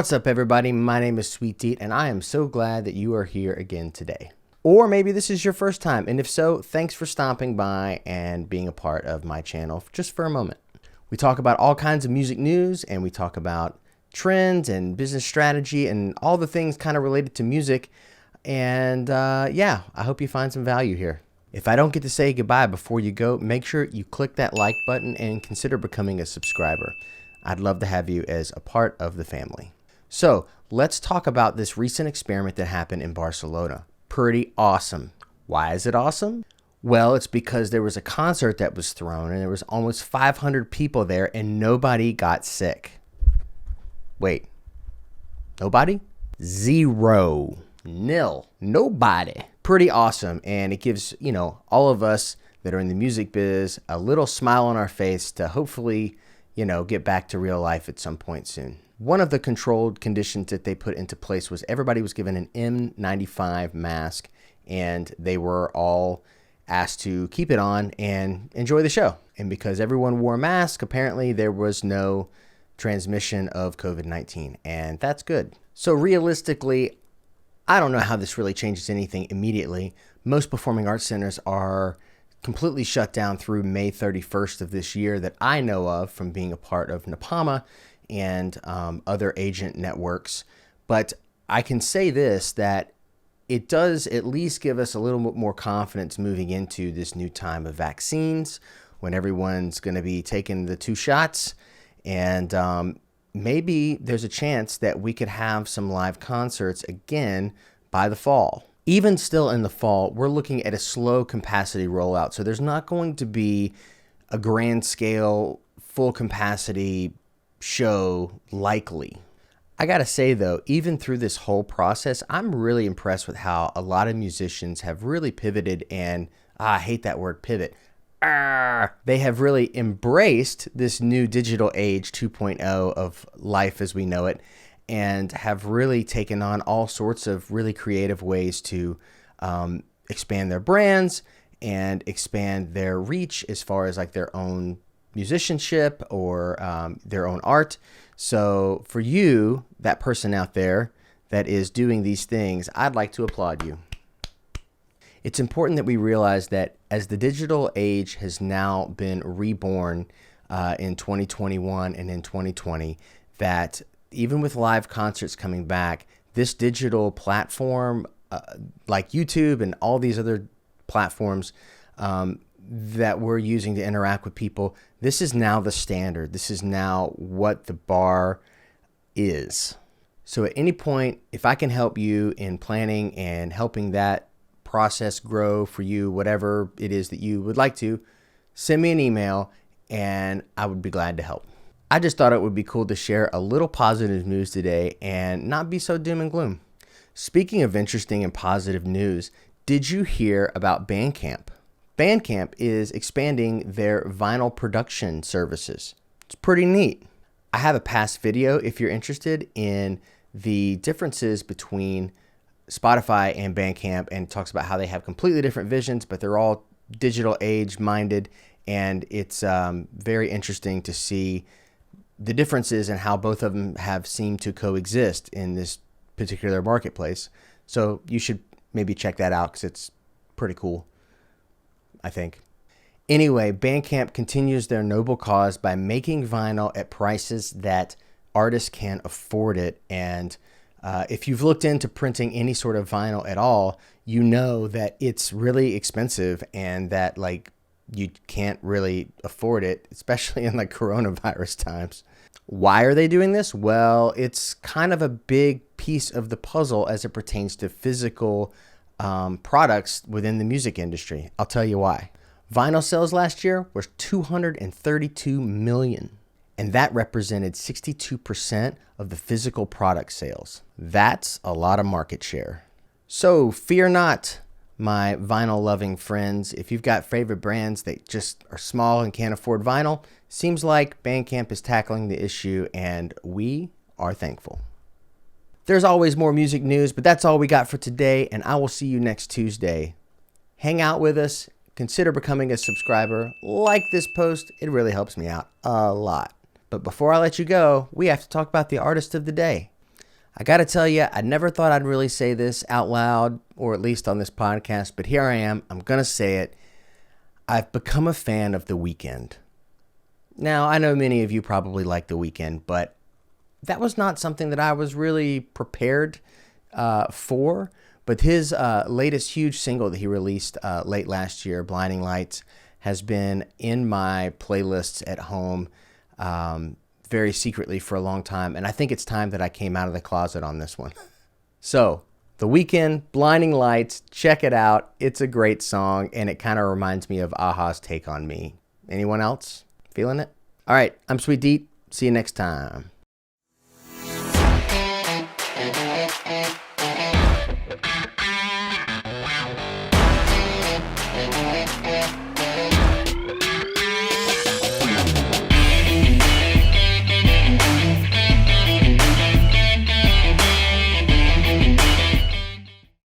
What's up, everybody? My name is Sweet Deat, and I am so glad that you are here again today. Or maybe this is your first time, and if so, thanks for stopping by and being a part of my channel just for a moment. We talk about all kinds of music news, and we talk about trends and business strategy and all the things kind of related to music. And yeah, I hope you find some value here. If I don't get to say goodbye before you go, make sure you click that like button and consider becoming a subscriber. I'd love to have you as a part of the family. So let's talk about this recent experiment that happened in Barcelona. Pretty awesome. Why is it awesome? Well, it's because there was a concert that was thrown and there was almost 500 people there and nobody got sick. Wait, nobody? Zero. Nil. Nobody. Pretty awesome. And it gives, all of us that are in the music biz a little smile on our face to hopefully, get back to real life at some point soon. One of the controlled conditions that they put into place was everybody was given an N95 mask, and they were all asked to keep it on and enjoy the show. And because everyone wore a mask, apparently there was no transmission of COVID-19, and that's good. So realistically, I don't know how this really changes anything immediately. Most performing arts centers are completely shut down through May 31st of this year that I know of from being a part of NAPAMA and other agent networks. But I can say this, that it does at least give us a little bit more confidence moving into this new time of vaccines when everyone's going to be taking the 2 shots. And maybe there's a chance that we could have some live concerts again by the fall. Even still in the fall, we're looking at a slow capacity rollout. So there's not going to be a grand scale, full capacity show likely. I gotta say though, even through this whole process, I'm really impressed with how a lot of musicians have really pivoted and, I hate that word, pivot. They have really embraced this new digital age 2.0 of life as we know it, and have really taken on all sorts of really creative ways to expand their brands and expand their reach as far as like their own musicianship or their own art. So for you, that person out there that is doing these things, I'd like to applaud you. It's important that we realize that as the digital age has now been reborn in 2021 and in 2020, that even with live concerts coming back, this digital platform like YouTube and all these other platforms that we're using to interact with people, this is now the standard. This is now what the bar is. So at any point, if I can help you in planning and helping that process grow for you, whatever it is that you would like to, send me an email and I would be glad to help. I just thought it would be cool to share a little positive news today and not be so doom and gloom. Speaking of interesting and positive news, did you hear about Bandcamp? Bandcamp is expanding their vinyl production services. It's pretty neat. I have a past video if you're interested in the differences between Spotify and Bandcamp, and it talks about how they have completely different visions, but they're all digital age minded, and it's very interesting to see the differences and how both of them have seemed to coexist in this particular marketplace. So you should maybe check that out because it's pretty cool, I think. Anyway, Bandcamp continues their noble cause by making vinyl at prices that artists can afford it. And if you've looked into printing any sort of vinyl at all, you know that it's really expensive and that like you can't really afford it, especially in like coronavirus times. Why are they doing this? Well, it's kind of a big piece of the puzzle as it pertains to physical products within the music industry. I'll tell you why. Vinyl sales last year were 232 million, and that represented 62% of the physical product sales. That's a lot of market share. So fear not, my vinyl loving friends. If you've got favorite brands that just are small and can't afford vinyl, seems like Bandcamp is tackling the issue, and we are thankful. There's always more music news, but that's all we got for today, and I will see you next Tuesday. Hang out with us, consider becoming a subscriber, like this post, it really helps me out a lot. But before I let you go, we have to talk about the artist of the day. I got to tell you, I never thought I'd really say this out loud, or at least on this podcast, but here I am. I'm going to say it. I've become a fan of The Weeknd. Now, I know many of you probably like The Weeknd, but that was not something that I was really prepared for. But his latest huge single that he released late last year, Blinding Lights, has been in my playlists at home very secretly for a long time. And I think it's time that I came out of the closet on this one. So, The Weeknd, Blinding Lights, check it out. It's a great song, and it kind of reminds me of a-ha's Take on Me. Anyone else feeling it? All right, I'm Sweet Deat. See you next time.